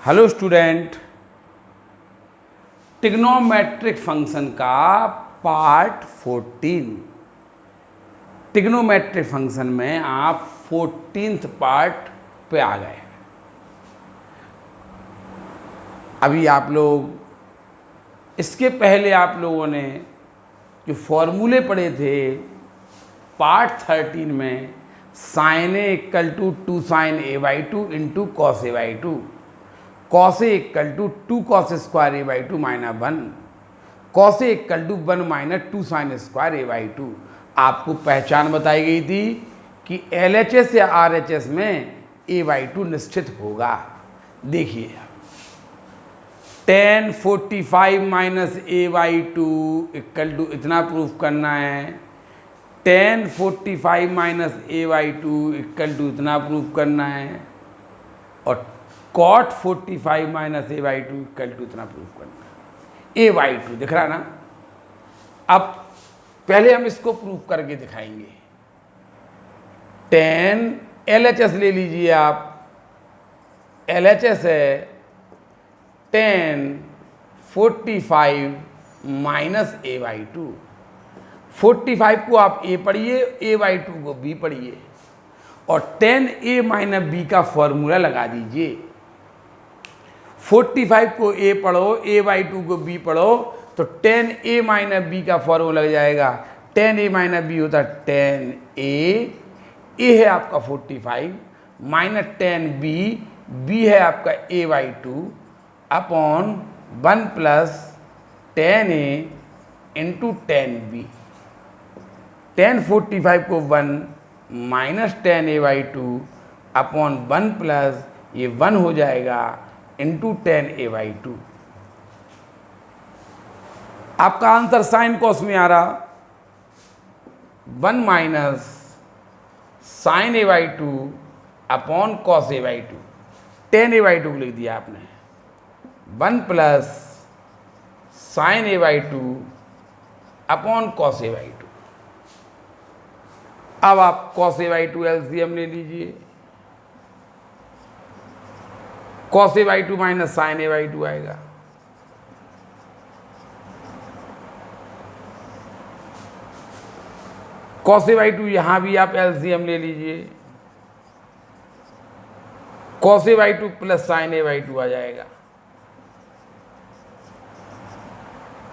Hello student, trigonometric function का part 14। Trigonometric function में आप 14th पार्ट पे आ गए। अभी आप लोग इसके पहले आप लोगों ने जो फॉर्मूले पढ़े थे पार्ट 13 में, sine A equal to 2 sine A by 2 into cos A by 2, cos A equal to 2 cos square A by 2 minus 1, cos A equal to 1 minus 2 sine square A by 2। आपको पहचान बताई गई थी कि LHS या RHS में ए by 2 निश्चित होगा। देखिए, tan 45 minus A by 2 equal to इतना प्रूफ करना है, tan 45 minus A by 2 equal to इतना प्रूफ करना है, और cot 45 minus A by 2 equal to इतना प्रूफ करना है। ए बाई 2 दिख रहा ना। अब पहले हम इसको प्रूफ करके दिखाएंगे। tan LHS ले लीजिए आप, LHS है tan 45 माइनस ए बाई 2। 45 को आप ए पढ़िए, ए बाई 2 को बी पढ़िए, और tan a माइनस बी का फॉर्मूला लगा दीजिए। 45 को ए पढ़ो, ए बाई 2 को बी पढ़ो, तो tan a माइनस बी का फॉर्मूला लग जाएगा। tan a माइनस बी होता है tan a है आपका 45 माइनस tan b है आपका a by 2 upon 1 plus tan a into tan b। tan 45 को 1 minus tan a by 2 upon 1 plus ये 1 हो जाएगा इंटू tan a बाई 2। आपका आंसर साइन कॉस में आ रहा, 1 minus sine A by 2 upon cos A by 2। tan a by 2 को लिख दिया आपने, 1 plus sine A by 2 upon cos A by 2। अब आप कॉस ए बाई 2 एलसीएम ले लीजिए, cos A by 2 minus sine A by 2 आएगा, कॉस ए बाई 2 यहां भी आप एलसीएम ले लीजिए, cos A by 2 plus sine A by 2 आ जाएगा,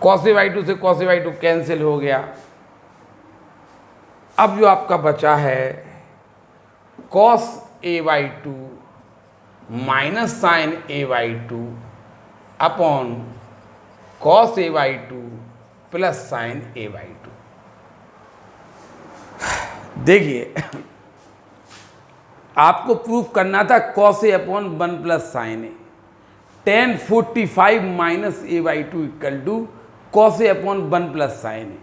कॉस ए बाई 2 से कॉस ए बाई 2 कैंसिल हो गया। अब जो आपका बचा है cos A by 2 minus sine A by 2 upon cos A by 2 plus sine A by 2। देखिए, आपको प्रूफ करना था cos A upon 1 plus sine A. tan 45 minus A by 2 equal to cos A upon 1 plus sine A,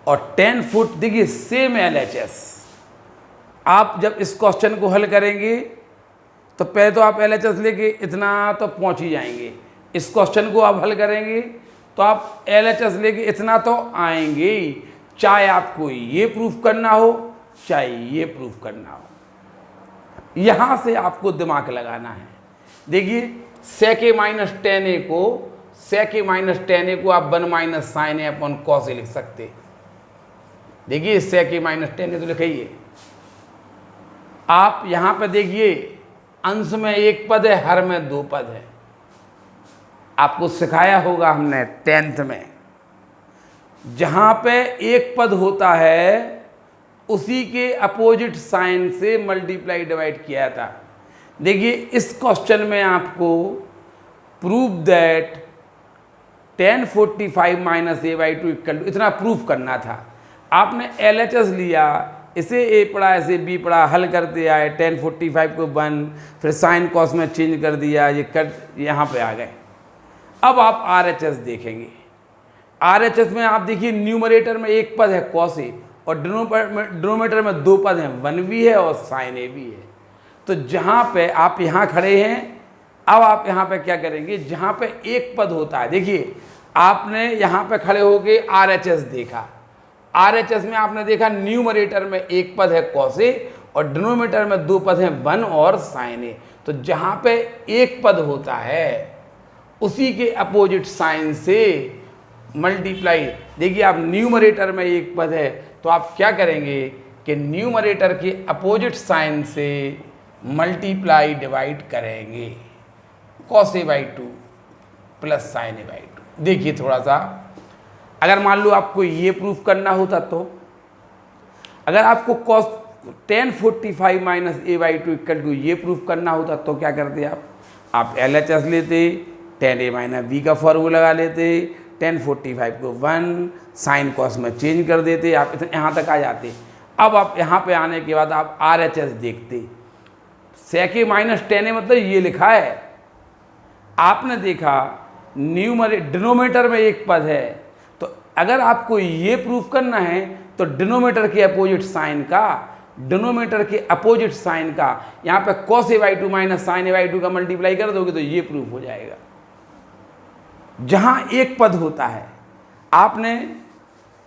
और tan 40 देखिए same LHS। आप जब इस question को हल करेंगे तो पहले तो आप LHS लेके इतना तो पहुंच ही जाएंगे। इस क्वेश्चन को आप हल करेंगे तो आप LHS लेके इतना तो आएंगे, चाहे आपको ये प्रूफ करना हो चाहे ये प्रूफ करना हो। यहां से आपको दिमाग लगाना है। देखिए, sec a minus tan a को, sec a minus tan a को आप 1 minus sine a upon cos ए लिख सकते। देखिए, sec a minus tan a तो लिखिए। आप यहां पे देखिए, अंश में एक पद है, हर में 2 पद है। आपको सिखाया होगा हमने 10th में, जहां पे एक पद होता है उसी के अपोजिट साइन से मल्टीप्लाई डिवाइड किया था। देखिए, इस क्वेश्चन में आपको prove that tan 45 minus A by 2 equal to इतना प्रूफ करना था। आपने LHS लिया, इसे ए पढ़ा, इसे बी पढ़ा, हल करते आए, tan 45 को 1, फिर साइन कॉस में चेंज कर दिया, ये कट यहाँ पे आ गए। अब आप RHS देखेंगे। RHS में आप देखिए, न्यूमरेटर में एक पद है कॉस ए, और डिनोमिनेटर में 2 पद हैं, 1 भी है और साइन ए भी है। तो जहाँ पे आप यहाँ खड़े हैं, अब आप यहाँ पे क्या करेंगे, जहाँ पे एक पद होता है, देखिए आपने यहाँ पे खड़े होके RHS देखा, RHS में आपने देखा न्यूमरेटर में एक पद है कॉस ए और डिनोमिनेटर में दो पद हैं 1 और साइन ए। तो जहाँ पे एक पद होता है उसी के अपोजिट साइन से मल्टीप्लाई। देखिए आप न्यूमरेटर में एक पद है तो आप क्या करेंगे कि न्यूमरेटर के अपोजिट साइन से मल्टीप्लाई डिवाइड करेंगे cos a by 2 plus sine a by 2। देखिए थोड़ा सा, अगर मान लो आपको ये प्रूफ करना होता तो अगर आपको cos tan 45 minus a by 2 equal to ये प्रूफ करना होता तो क्या करते आप LHS लेते, tan a माइनस b का फॉर्मूला लगा लेते, tan 45 को 1 साइन कॉस में चेंज कर देते, आप यहाँ तक आ जाते। अब आप यहाँ पे आने के बाद आप RHS देखते, sec a minus tan a मतलब ये लिखा है। आपने देखा डिनोमिनेटर में एक पद है, तो अगर आपको ये प्रूफ करना है तो डिनोमिनेटर के अपोजिट साइन का, डिनोमिनेटर के अपोजिट साइन का यहाँ पे cos a by 2 minus sine a by 2 का मल्टीप्लाई कर दोगे तो ये प्रूफ हो जाएगा। जहाँ एक पद होता है आपने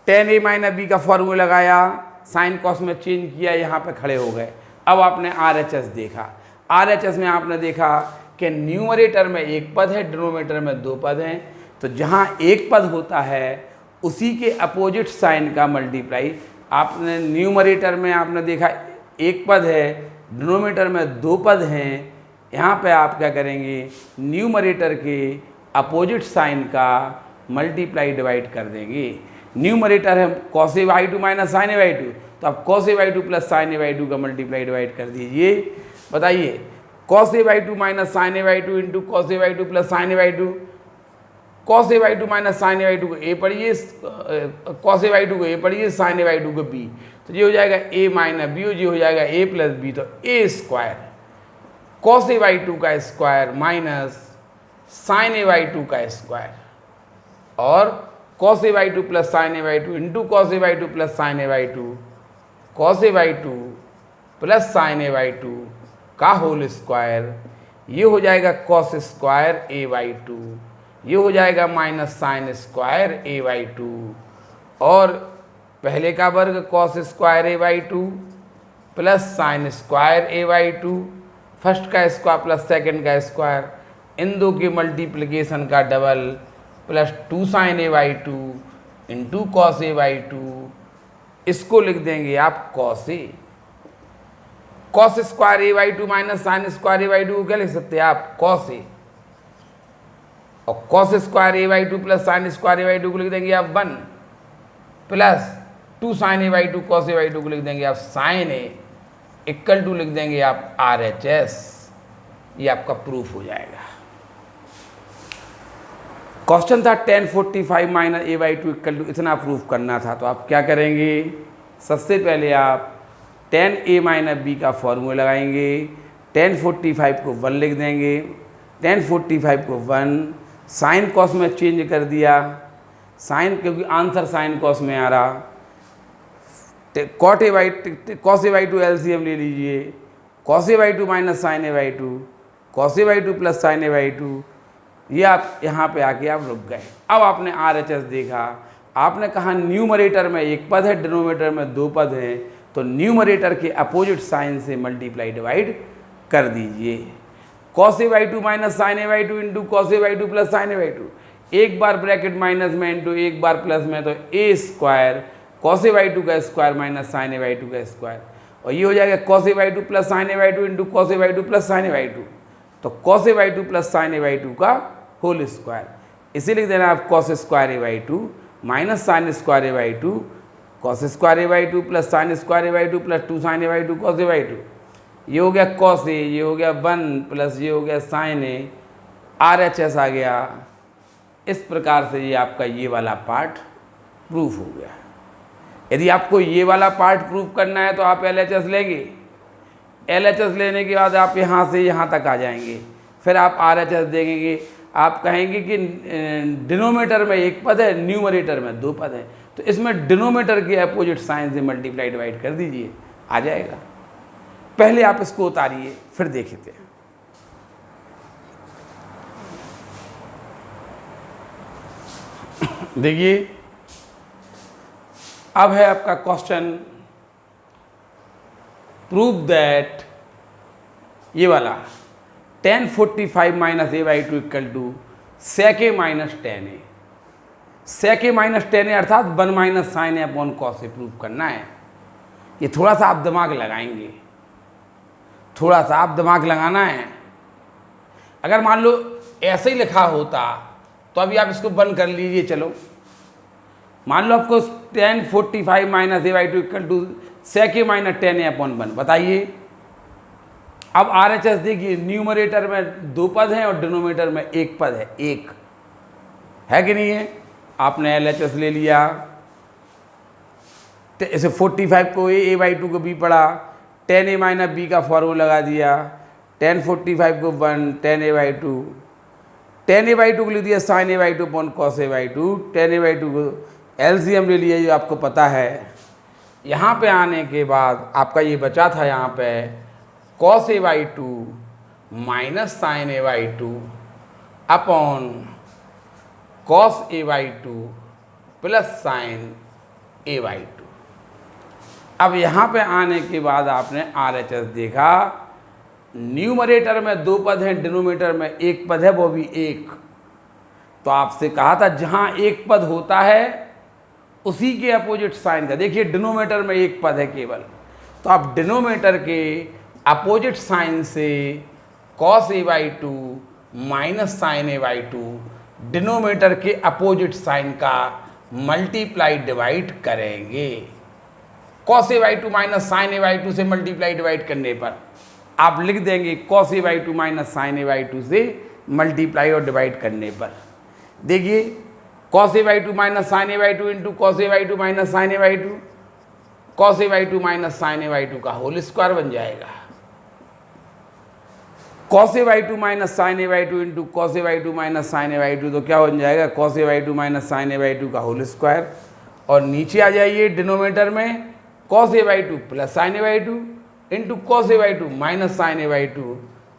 tan a माइनस b का फॉर्मूला लगाया, साइन कॉस में चेंज किया, यहाँ पे खड़े हो गए। अब आपने RHS देखा, RHS में आपने देखा कि न्यूमरेटर में एक पद है, डिनोमिनेटर में दो पद हैं। तो जहाँ एक पद होता है उसी के अपोजिट साइन का मल्टीप्लाई। आपने न्यूमरेटर में आपने देखा एक पद है, डिनोमिनेटर में दो पद हैं, यहाँ पे आप क्या करेंगे न्यूमरेटर के अपोजिट साइन का मल्टीप्लाई डिवाइड कर देंगे। न्यूमरेटर है cos a by 2 minus sine a by 2, तो आप cos a by 2 plus sine a by 2 का मल्टीप्लाई डिवाइड कर दीजिए। बताइए cos a by 2 minus sine a by 2 into cos a by 2 plus sine a by 2, cos a by 2 minus sine a by 2 को a पढ़िए, cos a by 2 को a पढ़िए, sign a by 2 को b, तो ये हो जाएगा a minus b, ये हो जाएगा a प्लस b, तो a square cos a by 2 का square minus sine a by 2 का स्क्वायर और cos a by 2 plus sine a by 2 into cos a by 2 plus sine a by 2, cos a by 2 plus sine a by 2 का whole square, ये हो जाएगा cos square a by 2, ये हो जाएगा minus sine square a by 2 और पहले का वर्ग cos square a by 2 plus sine square a by 2, first का स्क्वायर प्लस सेकंड का स्क्वायर, इन दो के मल्टीप्लिकेशन का double plus 2 sine a by 2 into cos a by 2, इसको लिख देंगे आप cos a। cos square a by 2 minus sine square a by 2 को क्या लिख सकते हैं आप cos a, और cos square a by 2 plus sine square a by 2 को लिख देंगे आप 1 plus 2 sine a by 2 cos a by 2 को लिख देंगे आप साइन a इक्वल टू लिख देंगे आप RHS। ये आपका प्रूफ हो जाएगा। क्वेश्चन था tan 45 minus a by 2 equal to, इतना प्रूफ करना था। तो आप क्या करेंगे, सबसे पहले आप tan a माइनस b का फॉर्मूला लगाएंगे, tan 45 को 1 लिख देंगे, tan 45 को 1 साइन कॉस में चेंज कर दिया, साइन क्योंकि आंसर साइन कॉस में आ रहा, cos a बाई 2 एलसीएम ले लीजिए, cos a by 2 minus sine a by 2, cos a by 2 plus sine a by 2, ये आप यहाँ पे आके आप रुक गए। अब आपने RHS देखा, आपने कहा न्यूमरेटर में एक पद है, डिनोमिनेटर में दो पद हैं, तो न्यूमरेटर के अपोजिट साइन से मल्टीप्लाई डिवाइड कर दीजिए। cos a by 2 minus sine a by 2 into cos a by 2 plus sine a by 2, एक बार ब्रैकेट माइनस में इंटू एक बार प्लस में, तो a square cos a by 2 का square minus sine a by 2 का स्क्वायर, और ये हो जाएगा cos a by 2 plus sine a by 2 into cos a by 2 plus sine a by 2, तो cos a by 2 plus sine a by 2 का whole square. इसे लिख देना आप cos square a by 2 minus sine square a by 2, cos square a by 2 plus sine square a by 2 plus 2 sine a by 2 cos a by 2, ये हो गया cos a, ये हो गया 1 प्लस ये हो गया साइन a, RHS आ गया। इस प्रकार से ये आपका ये वाला पार्ट प्रूफ हो गया। यदि आपको ये वाला पार्ट प्रूफ करना है तो आप LHS लेंगे, LHS लेने के बाद आप यहाँ से यहाँ तक आ जाएंगे, फिर आप RHS देखेंगे, आप कहेंगे कि डिनोमिनेटर में एक पद है, न्यूमरेटर में दो पद हैं, तो इसमें डिनोमिनेटर के अपोजिट साइन से मल्टीप्लाई डिवाइड कर दीजिए, आ जाएगा। पहले आप इसको उतारिए फिर देखते हैं। देखिए अब है आपका क्वेश्चन प्रूव दैट ये वाला tan 45 minus A by two equal to sec a minus ten a, sec a minus ten a अर्थात 1 minus sine a upon cos a prove करना है। ये थोड़ा सा आप दिमाग लगाएंगे, थोड़ा सा आप दिमाग लगाना है। अगर मान लो ऐसे ही लिखा होता तो अभी आप इसको बंद कर लीजिए। चलो मान लो आपको tan 45 minus A by two equal to sec a minus ten a upon 1, बताइए। अब RHS देखिए, न्यूमरेटर में 2 पद हैं और डिनोमिनेटर में 1 पद है, एक है कि नहीं है। आपने LHS ले लिया, तो इसे 45 को a बाई टू को b पढ़ा, tan a माइनस b का फॉर्मूला लगा दिया, tan 45 को 1, tan a by to, tan a by to को लिख दिया sin a by two upon cos a by to, tan a by to को LCM ले लिया, जो आपको पता है। यहाँ पे आने के बाद आपका ये बचा था यहाँ पे cos a by two minus sine a by two upon cos a by two plus sine a by two. अब यहाँ पे आने के बाद आपने RHS देखा, न्यूमरेटर में 2 पद हैं, डिनोमिनेटर में 1 पद है, वो भी 1। तो आपसे कहा था जहाँ 1 पद होता है उसी के अपोजिट साइन का, देखिए डिनोमिनेटर में 1 पद है केवल, तो आप डिनोमिनेटर के अपोजिट साइन से cos a by two minus sine a by two denominator के अपोजिट साइन का मल्टीप्लाई डिवाइड करेंगे। cos a by two minus sine a by two से मल्टीप्लाई डिवाइड करने पर आप लिख देंगे cos a by two minus sine a by two से मल्टीप्लाई और डिवाइड करने पर। देखिए cos a by two minus sine a by two into cos a by two minus sine a by two, cos a by two minus sine a by two का whole square बन जाएगा। cos a by two minus sine a by two into cos a by two minus sine a by two, तो क्या बन जाएगा cos a by two minus sine a by two का whole square. और नीचे आ जाइए डिनोमिनेटर में cos a by two plus sine a by two into cos a by two minus sine a by two,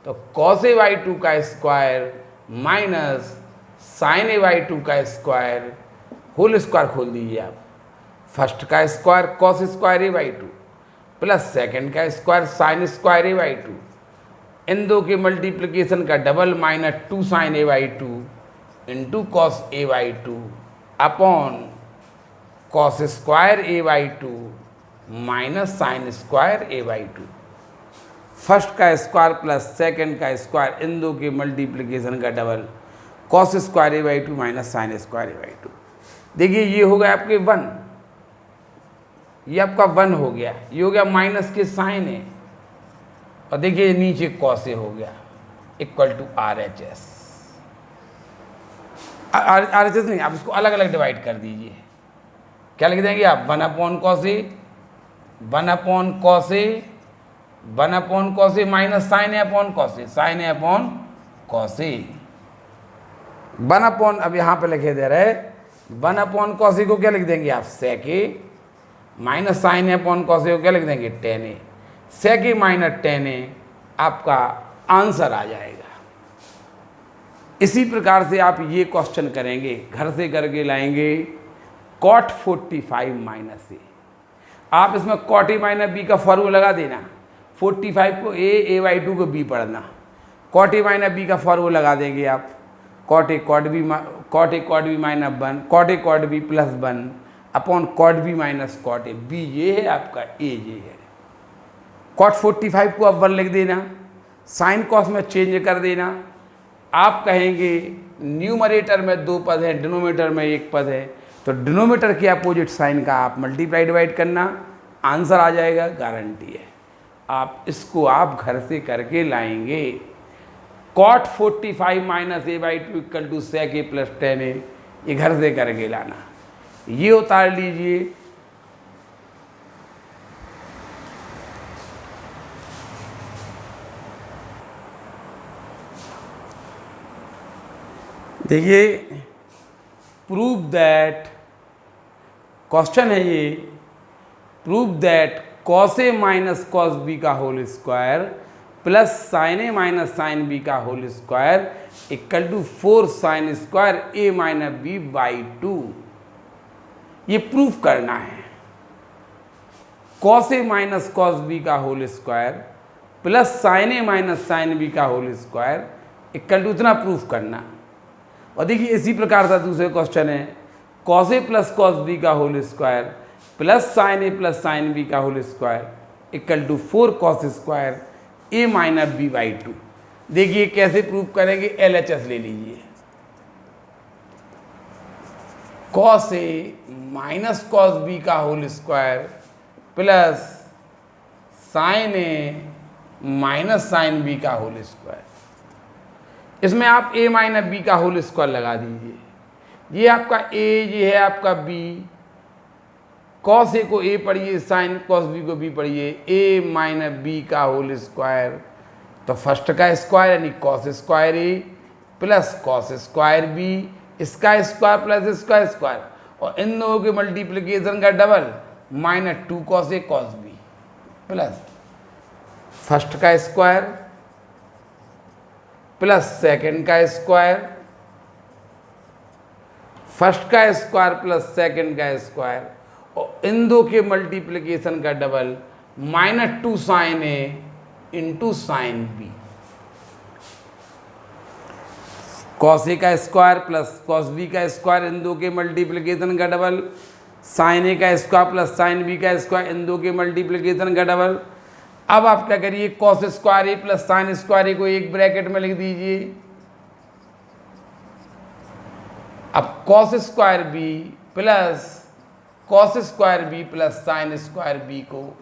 तो cos a by two का square minus sine a by two का square, whole square खोल दीजिए आप। First का square cos square a by two plus second का square sine square a by two, इन दो के मल्टीप्लिकेशन का double minus 2 sine a by two into cos a by two upon cos square a by two minus sine square a by to. First का square plus second का square, इन दो के multiplication का double cos square a by two minus sine square a by to. देखिए ये हो गया आपके 1, ये आपका 1 हो गया, ये हो गया माइनस के साइन है, और देखिए नीचे कॉस ए हो गया इक्वल टू RHS। RHS नहीं, आप इसको अलग अलग डिवाइड कर दीजिए। क्या लिख देंगे आप 1 upon cos A, 1 upon cos A, 1 upon cos a minus sine a upon cos A, sign a upon cos A, 1 upon, अब यहाँ पे लिखे दे रहे 1 अपॉन कॉस ए को क्या लिख देंगे आप सेक ए, minus sine a upon cos ए को क्या लिख देंगे टेन ए, सेक ए माइनस टेन ए आपका आंसर आ जाएगा। इसी प्रकार से आप ये क्वेश्चन करेंगे, घर से करके लाएंगे cot 45 माइनस ए। आप इसमें cot a माइनस बी का फॉर्मूला लगा देना, 45 को a बाई टू को b पढ़ना, cot a माइनस बी का फॉर्मूला लगा देंगे आप, cot a cot b minus 1, cot a cot b plus 1 upon cot b minus cot a, b ये है आपका, a ये है। cot 45 को अब 1 लिख देना, साइन कॉस में चेंज कर देना। आप कहेंगे न्यूमरेटर में 2 पद हैं, डिनोमिनेटर में 1 पद है, तो डिनोमिनेटर के अपोजिट साइन का आप मल्टीप्लाई डिवाइड करना, आंसर आ जाएगा, गारंटी है। आप इसको आप घर से करके लाएंगे। cot 45 minus a by two equal to sec a plus ten a, ये घर से करके लाना। ये उतार लीजिए, देखिए प्रूव दैट, क्वेश्चन है ये, prove that cos a minus cos b का whole square plus sine a minus sine b का whole square equal to 4 sine square a minus b by 2। ये प्रूफ करना है। Cos a minus cos b का whole square plus sine a minus sine b का whole square equal to इतना proof करना। और देखिए इसी प्रकार का दूसरे क्वेश्चन है, cos a plus cos b का whole square plus sine a plus sine b का whole square equal to 4 cos square a minus b by 2। देखिए कैसे प्रूफ करेंगे, LHS ले लीजिए। Cos a minus cos b का whole square plus sine a minus sine b का whole square. इसमें आप a माइनस बी का होल स्क्वायर लगा दीजिए। ये आपका a, ये है आपका b। कॉस ए को a पढ़िए, साइन कॉस बी को b पढ़िए, a माइनस बी का होल स्क्वायर। तो फर्स्ट का स्क्वायर यानी cos square a plus cos square b, इसका स्क्वायर प्लस इसका स्क्वायर, और इन दोनों के मल्टीप्लिकेशन का double minus 2 cos a cos b plus first का स्क्वायर प्लस सेकंड का स्क्वायर, फर्स्ट का स्क्वायर प्लस सेकंड का स्क्वायर, और इन दो के मल्टीप्लिकेशन का double minus 2 sine a into sine b. Cos a का स्क्वायर प्लस कॉस बी का स्क्वायर, इन दो के मल्टीप्लिकेशन का डबल, साइन ए का स्क्वायर प्लस साइन बी का स्क्वायर, इन दो के मल्टीप्लिकेशन का डबल। अब आप क्या करिए, cos square a plus sine square a को एक ब्रैकेट में लिख दीजिए। अब cos square b plus cos square b plus sine square b को,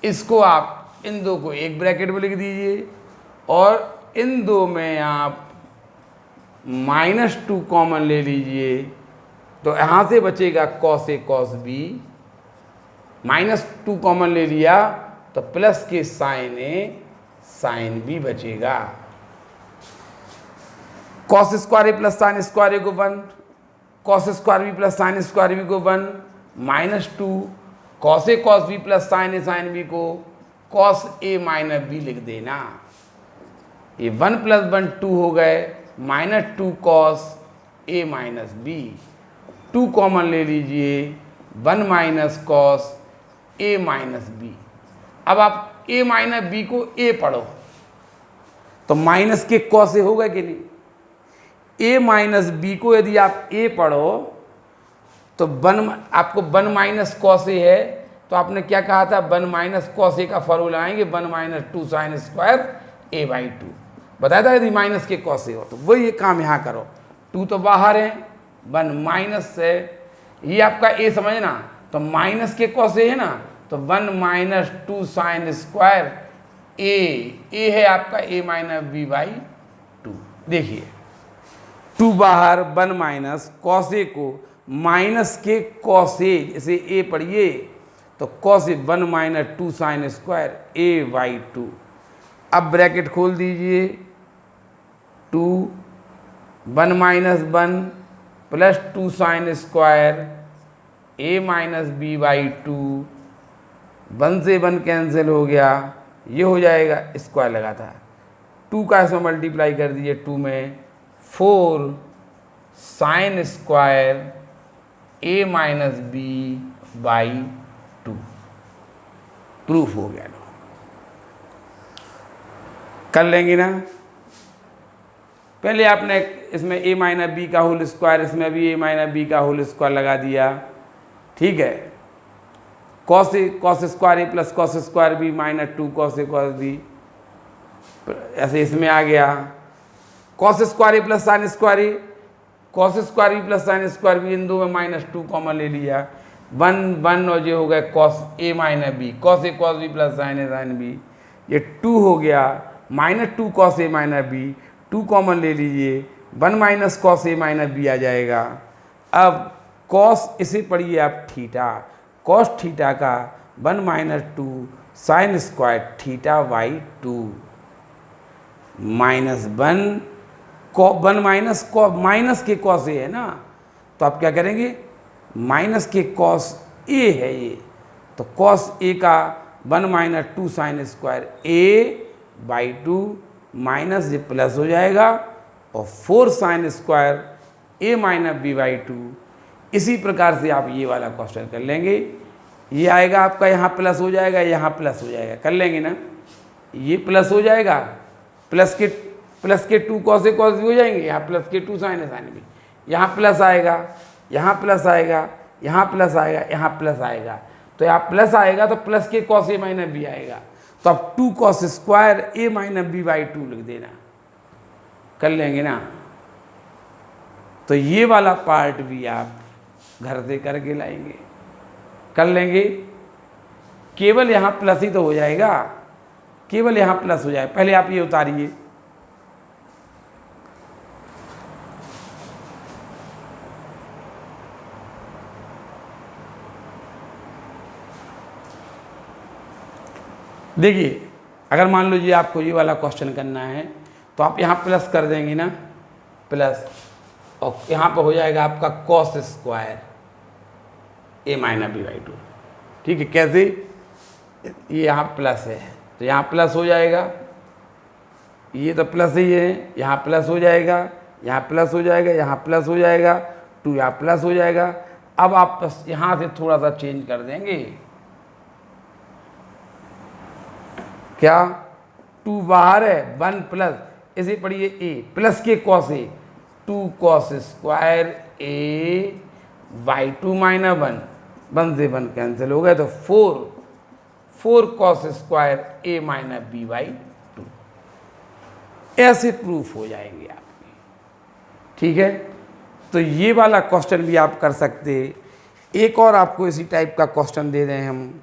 इसको आप इन दो को एक ब्रैकेट में लिख दीजिए, और इन दो में आप -2 कॉमन ले लीजिए। तो यहाँ से बचेगा cos a cos b, -2 common ले लिया तो प्लस के साइन ए साइन बी बचेगा। Cos square a plus sine square a को 1, cos square b plus sine square b को 1, -2 cos a cos b plus sine a sine b को cos a minus b लिख देना। ये 1 + 1 2 हो गए, -2 cos a minus B, 2 common ले लीजिए, 1 minus cos a minus B. अब आप a माइनस बी को a पढ़ो तो माइनस के कॉस ए होगा कि नहीं। a माइनस बी को यदि आप a पढ़ो तो आपको 1 माइनस कॉस ए है, तो आपने क्या कहा था, 1 माइनस कॉस ए का फॉर्मूला आएंगे 1 - 2 साइन स्क्वायर a/2। बताया था यदि माइनस के कॉस ए हो तो वही ये काम यहाँ करो। 2 तो बाहर है, 1 माइनस है, ये आपका a समझना। तो माइनस के कॉस ए है ना, तो 1 - 2 साइन स्क्वायर ए है आपका a माइनस b/2। देखिए 2 बाहर, 1 माइनस कॉस ए को माइनस के कॉस ए, जैसे a पढ़िए तो cos A 1 - 2 sine square a/2। अब ब्रैकेट खोल दीजिए, 2 1 - 1 plus 2 sine square a minus b/2, 1 से 1 कैंसिल हो गया, ये हो जाएगा, स्क्वायर लगा था, 2 का इसमें मल्टीप्लाई कर दीजिए, 2 में 4 sine square a minus b/2 proof हो गया। लो कर लेंगे ना। पहले आपने इसमें a माइनस बी का होल स्क्वायर, इसमें भी a माइनस बी का होल स्क्वायर लगा दिया, ठीक है। Cos square a plus cos square b -2 cos a cos b, ऐसे इसमें आ गया। Cos square a plus sine square a, cos square b plus sine square b, इन दो में -2 कॉमन ले लिया, 1 1 और ये हो गया cos a minus B, cos a cos b plus sine a sine B, ये 2 हो गया, -2 cos a minus B, 2 common ले लीजिए, 1 minus cos a minus B आ जाएगा। अब कॉस इसे पढ़िए आप थीटा, कॉस थीटा का 1 - 2 साइन स्क्वायर थीटा/2 -1 माइनस के कॉस ए है ना, तो आप क्या करेंगे, माइनस के कॉस ए है ये, तो कॉस ए का 1 - 2 साइन स्क्वायर a/2 माइनस ये प्लस हो जाएगा, और 4 sine square a minus b/2। इसी प्रकार से आप ये वाला क्वेश्चन कर लेंगे। ये आएगा आपका, यहाँ प्लस हो जाएगा, यहाँ प्लस हो जाएगा, कर लेंगे ना, ये प्लस हो जाएगा, प्लस के 2 कॉस ए कॉस बी हो जाएंगे, यहाँ प्लस के 2 साइन ए साइन बी, यहाँ प्लस आएगा, यहाँ प्लस आएगा, यहाँ प्लस आएगा, यहाँ प्लस आएगा, तो यहाँ प्लस आएगा तो प्लस के कॉस ए माइनस बी आएगा, तो अब 2 cos square a minus b by 2 लिख देना, कर लेंगे ना। तो ये वाला पार्ट भी आप घर से करके लाएंगे, कर लेंगे। केवल यहाँ प्लस ही तो हो जाएगा, केवल यहाँ प्लस हो जाए। पहले आप ये उतारिए, देखिए अगर मान लो जी आपको ये वाला क्वेश्चन करना है तो आप यहाँ प्लस कर देंगे ना, प्लस, और यहाँ पर हो जाएगा आपका cos square a minus b by 2। ठीक है, कैसे, ये यहाँ प्लस है तो यहाँ प्लस हो जाएगा, ये तो प्लस ही है, यहाँ प्लस हो जाएगा, यहाँ प्लस हो जाएगा, यहाँ प्लस हो जाएगा, 2 यहाँ प्लस हो जाएगा। अब आप बस यहाँ से थोड़ा सा चेंज कर देंगे, क्या 2 बाहर है, 1 प्लस, इसे पढ़िए ए प्लस के cos a, 2 cos square A by 2 minus 1, 1 से 1 कैंसिल हो गए तो 4 cos square a minus b by 2, ऐसे प्रूफ हो जाएंगे आपके। ठीक है, तो ये वाला क्वेश्चन भी आप कर सकते। एक और आपको इसी टाइप का क्वेश्चन दे दें हम,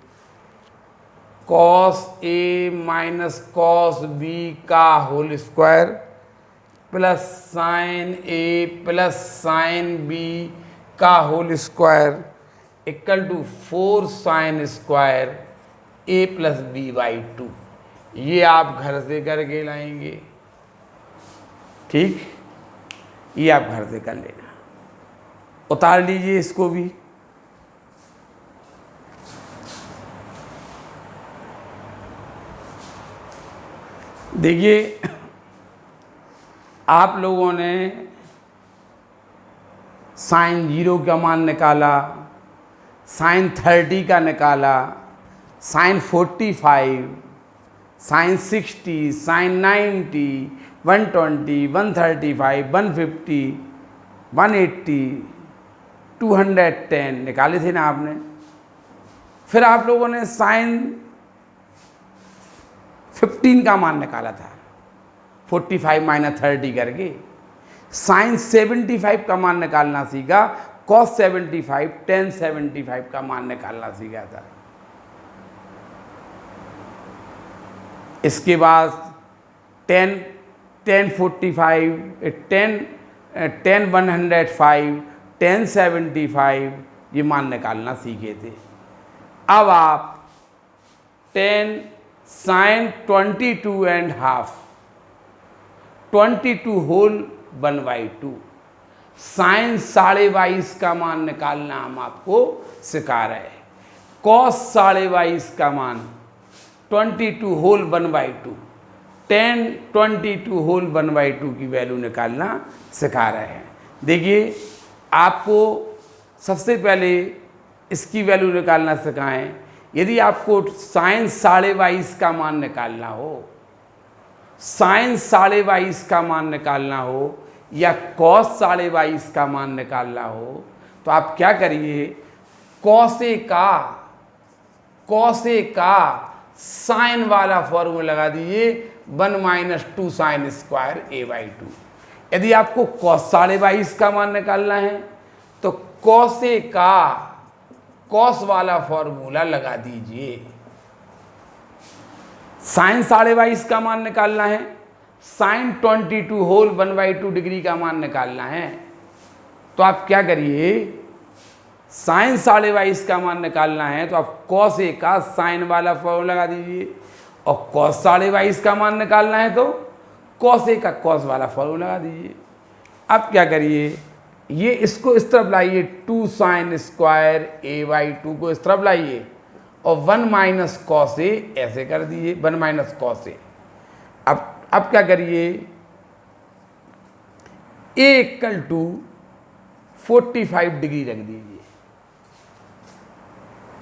cos a minus cos b का whole square plus sine a plus sine b का whole square equal to 4 sine square a plus b by 2। ये आप घर से करके लाएंगे। ठीक, ये आप घर से कर लेना, उतार लीजिए इसको भी। देखिए आप लोगों ने साइन 0 का मान निकाला, साइन 30 का निकाला, साइन 45, साइन 60, साइन 90, 120, 135, 150, 180, 210 निकाले थे ना आपने। फिर आप लोगों ने साइन 15 का मान निकाला था, 45 माइनस 30 करके। साइन 75 का मान निकालना सीखा, कॉस 75, टेन 75 का मान निकालना सीखा था। इसके बाद 10 45, 10 105, 10 75 ये मान निकालना सीखे थे। अब आप 10 sine 22 and half, 22 whole 1/2, sine 22.5 का मान निकालना हम आपको सिखा रहे हैं। कॉस 22.5 का मान 22 होल 1/2, 10 22 होल 1/2 की वैल्यू निकालना सिखा रहे हैं। देखिए आपको सबसे पहले इसकी वैल्यू निकालना सिखाएं। यदि आपको साइन 22.5 का मान निकालना हो, साइन 22.5 का मान निकालना हो या कॉस 22.5 का मान निकालना हो तो आप क्या करिए, कॉसे का साइन वाला फॉर्मूला लगा दीजिए, 1 - 2 साइन स्क्वायर a/2। यदि आपको कॉस 22.5 का मान निकालना है तो कॉसे का कॉस वाला फॉर्मूला लगा दीजिए। साइन 22.5 का मान निकालना है, साइन 22 होल 1/2 डिग्री का मान निकालना है तो आप क्या करिए, साइन 22.5 का मान निकालना है तो आप कॉस ए का साइन वाला फॉर्मूला लगा दीजिए, और कॉस 22.5 का मान निकालना है तो कॉस ए का कॉस वाला फॉर्मूला लगा दीजिए। अब क्या करिए, ये इसको इस तरफ लाइए, 2 साइन स्क्वायर a/2 को इस तरफ लाइए और 1 - कॉस ए ऐसे कर दीजिए, 1 - कॉस ए। अब क्या करिए, a = 45 डिग्री रख दीजिए।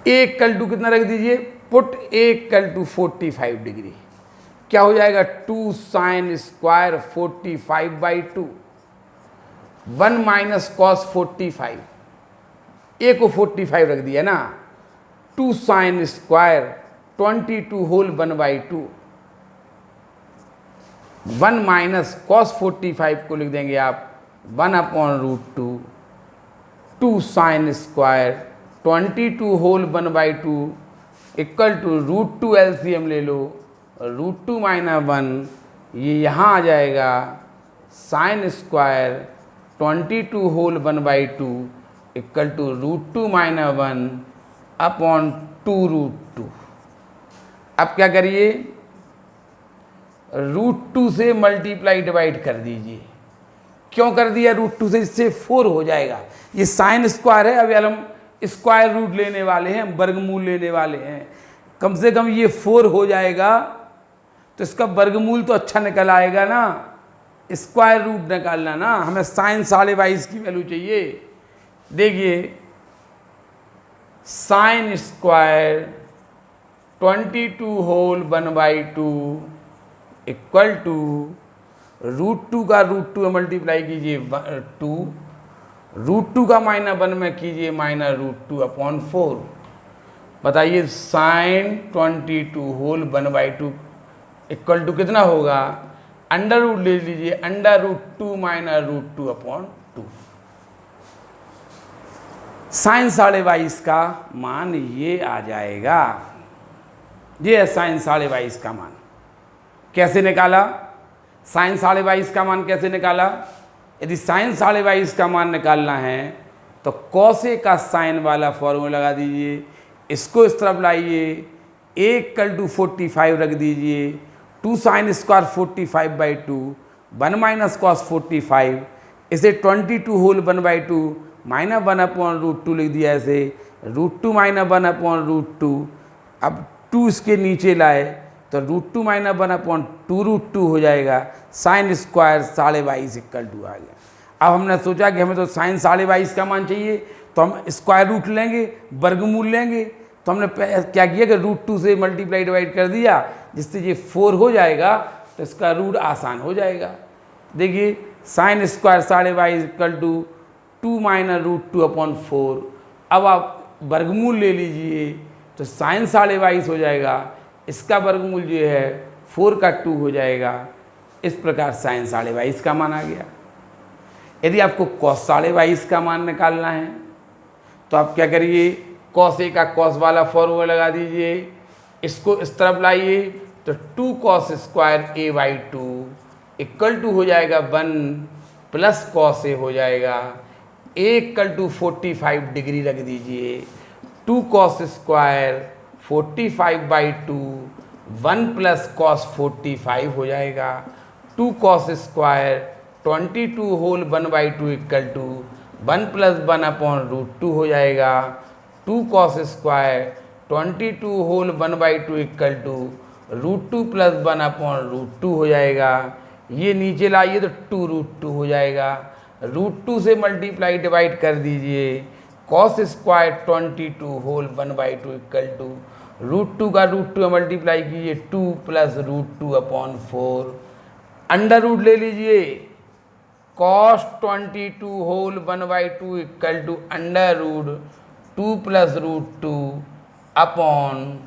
ए इक्वल टू कितना रख दीजिए, put a equal to 45 degree, क्या हो जाएगा 2 sine square 45/2, 1 minus cos 45, a को 45 रख दिया ना, 2 sine square 22 whole 1/2, 1 minus cos 45 को लिख देंगे आप 1/√2, 2 sine square 22 whole 1/2 equal to √2 LCM ले लो, √2 माइनस 1, ये यहाँ आ जाएगा sine square 22 whole 1/2 equal to √2 minus 1 upon 2√2। अब क्या करिए, √2 से मल्टीप्लाई डिवाइड कर दीजिए। क्यों कर दिया √2 से, इससे 4 हो जाएगा। ये साइन स्क्वायर है, अभी हम स्क्वायर रूट लेने वाले हैं, वर्गमूल लेने वाले हैं, कम से कम ये 4 हो जाएगा तो इसका वर्गमूल तो अच्छा निकल आएगा ना, स्क्वायर रूट निकालना ना, हमें साइन 22.5 की वैल्यू चाहिए। देखिए sine square 22 whole 1/2 equal to √2 का √2 मल्टीप्लाई कीजिए 2, √2 का -1 में कीजिए -√2 अपॉन 4। बताइए साइन 22 होल 1/2 इक्वल टू कितना होगा, अंडर रूट ले लीजिए, अंडर√2 -√2 अपॉन 2। साइन 22.5 का मान ये आ जाएगा, ये है साइन 22.5 का मान। कैसे निकाला, साइन 22.5 का मान कैसे निकाला, यदि साइन 22.5 का मान निकालना है तो कॉसे का साइन वाला फॉर्मूला लगा दीजिए, इसको इस तरफ लाइए, ए इक्वल टू 45 रख दीजिए, 2 साइन स्क्वायर 45/2, 1 माइनस कॉस 45, इसे 22 होल 1/2 माइनस 1/√2 लिख दिया, ऐसे √2 माइनस 1/√2। अब 2 इसके नीचे लाए तो √2 माइनस 1/2√2 हो जाएगा, साइन स्क्वायर 22.5 इक्वल टू आ गया। अब हमने सोचा कि हमें तो साइन 22.5 का मान चाहिए, तो हम स्क्वायर रूट लेंगे, वर्गमूल लेंगे, तो हमने क्या किया कि √2 से मल्टीप्लाई डिवाइड कर दिया, जिससे ये 4 हो जाएगा, तो इसका रूट आसान हो जाएगा। देखिए sine square 22.5 equal to 2 minus √2 upon 4। अब आप वर्गमूल ले लीजिए तो साइन 22.5 हो जाएगा, इसका वर्गमूल जो है 4 का 2 हो जाएगा। इस प्रकार साइन 22.5 का मान आ गया। यदि आपको कॉस 22.5 का मान निकालना है तो आप क्या करिए, कॉस ए का कॉस वाला फॉर्मूला लगा दीजिए, इसको इस तरफ लाइए तो 2 cos square a/2 equal to हो जाएगा 1 प्लस कॉस ए हो जाएगा, a इक्वल टू 45 डिग्री रख दीजिए, 2 कॉस स्क्वायर 45/2 1 प्लस कॉस 45 हो जाएगा, 2 cos square 22 whole 1/2 equal to 1 plus 1 upon √2 हो जाएगा, 2 cos square 22 whole 1/2 equal to √2 plus 1 upon √2 हो जाएगा। ये नीचे लाइए तो 2√2 हो जाएगा, √2 से मल्टीप्लाई डिवाइड कर दीजिए, cos square 22 whole 1/2 equal to √2 का √2 मल्टीप्लाई कीजिए 2 प्लस √2 अपॉन 4, अंडर रूट ले लीजिए, cos 22 whole 1/2 equal to under root 2 plus √2 upon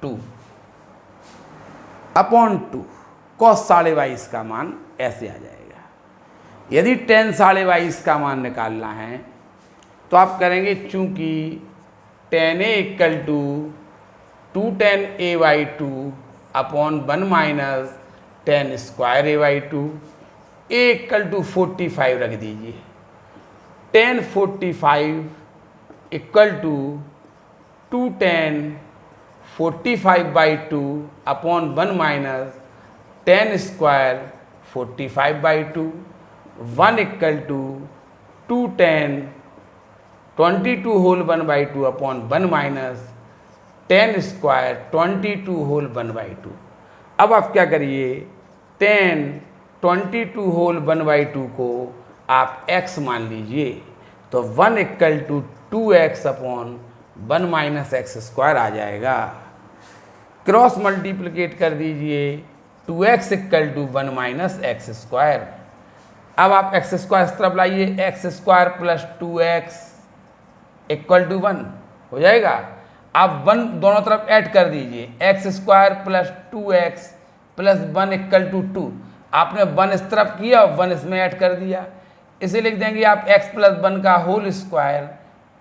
2 cos 22.5 का मान ऐसे आ जाएगा। यदि tan 22.5 का मान निकालना है तो आप करेंगे, चूंकि tan a equal to 2 tan a/2 upon 1 minus tan square a/2, a equal to 45 रख दीजिए, tan 45 equal to 2 tan 45/2 upon 1 minus tan square 45/2, 1 equal to 2 tan 22 whole 1/2 upon 1 minus tan square 22 whole 1/2। अब आप क्या करिए, tan 22 whole 1/2 को आप x मान लीजिए, तो 1 equal to 2x upon 1 minus x square आ जाएगा। क्रॉस मल्टीप्लिकेट कर दीजिए, 2x equal to 1 minus x square. अब आप एक्स स्क्वायर इस तरफ लाइए, x square plus 2x equal to 1 हो जाएगा। आप 1 दोनों तरफ ऐड कर दीजिए, x square plus 2x plus 1 equal to 2। आपने 1 इस तरफ किया और 1 इसमें ऐड कर दिया, इसे लिख देंगे आप x प्लस 1 का whole square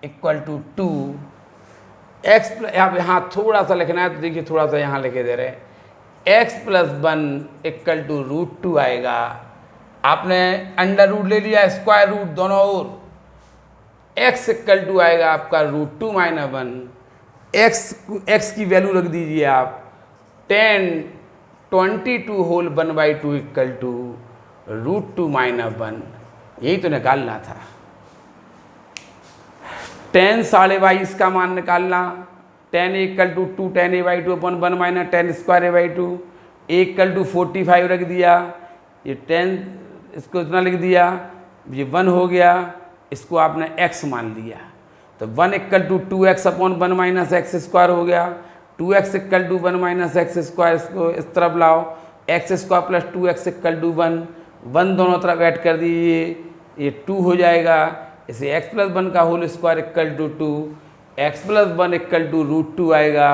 equal to 2। X आप यहाँ थोड़ा सा लिखना है तो देखिए थोड़ा सा यहाँ लिखे दे रहे हैं, x प्लस 1 इक्वल टू √2 आएगा। आपने अंडर रूट ले लिया, स्क्वायर रूट दोनों ओर, x इक्वल टू आएगा आपका √2 माइनस 1। x की वैल्यू रख दीजिए आप 10 22 होल 1/2 इक्वल टू √2 माइनस 1। यही तो निकालना था। 10 22.5 का मान निकालना, 10 equal to 2 10a/2 upon 1 minus 10 स्क्वायर/2 इक्वल टू 45 रख दिया। ये 10 इसको इतना लिख दिया, ये 1 हो गया, इसको आपने x मान लिया तो 1 equal to 2x upon 1 minus x square हो गया। 2x equal to 1 minus x square, इसको इस तरफ लाओ, x square plus 2x equal to 1 दोनों तरफ ऐड कर दीजिए, ये 2 हो जाएगा। इसे x प्लस 1 का whole square equal to 2, x plus 1 equal to √2 आएगा,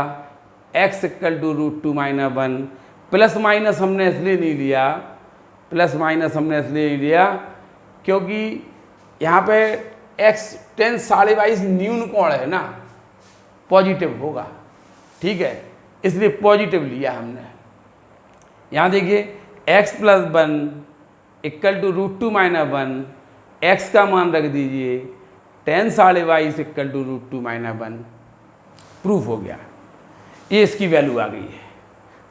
x equal to √2 minus 1। Plus minus हमने इसलिए नहीं लिया, प्लस माइनस हमने इसलिए नहीं लिया क्योंकि यहाँ पे x 10 22.5 न्यून कोण है ना, पॉजिटिव होगा, ठीक है, इसलिए पॉजिटिव लिया हमने। यहाँ देखिए x plus 1 equal to √2 minus 1, x का मान रख दीजिए 10 22.5 इक्वल टू √2 माइनस 1। प्रूफ हो गया, ये इसकी वैल्यू आ गई है।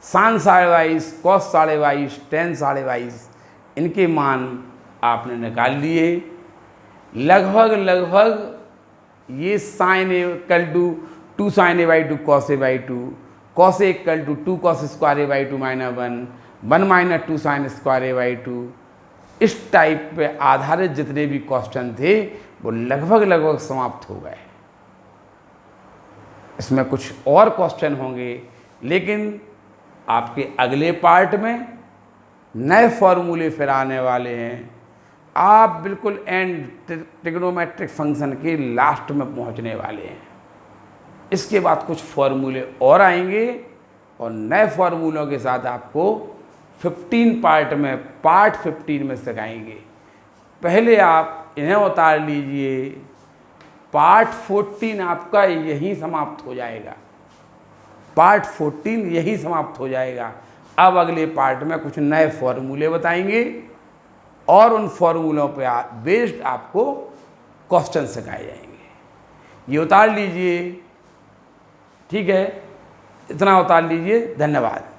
sin 22.5, cos 22.5, tan 22.5 इनके मान आपने निकाल लिए। लगभग ये sin equal to 2 sin a/2 cos a/2, cos a equal to 2 cos square a/2 minus 1 minus 2 sin square a/2, इस टाइप पे आधारित जितने भी क्वेश्चन थे वो लगभग समाप्त हो गए। इसमें कुछ और क्वेश्चन होंगे, लेकिन आपके अगले पार्ट में नए फॉर्मूले फिर आने वाले हैं। आप बिल्कुल एंड ट्रिग्नोमेट्रिक फंक्शन के लास्ट में पहुंचने वाले हैं। इसके बाद कुछ फॉर्मूले और आएंगे और नए फॉर्मूलों के साथ आपको 15 पार्ट में पार्ट 15 में सिखाएंगे। पहले आप इन्हें उतार लीजिए, पार्ट 14 आपका यहीं समाप्त हो जाएगा, पार्ट 14 यही समाप्त हो जाएगा। अब अगले पार्ट में कुछ नए फॉर्मूले बताएंगे और उन फॉर्मूलों पे बेस्ड आपको क्वेश्चन सिखाए जाएंगे। ये उतार लीजिए, ठीक है, इतना उतार लीजिए। धन्यवाद।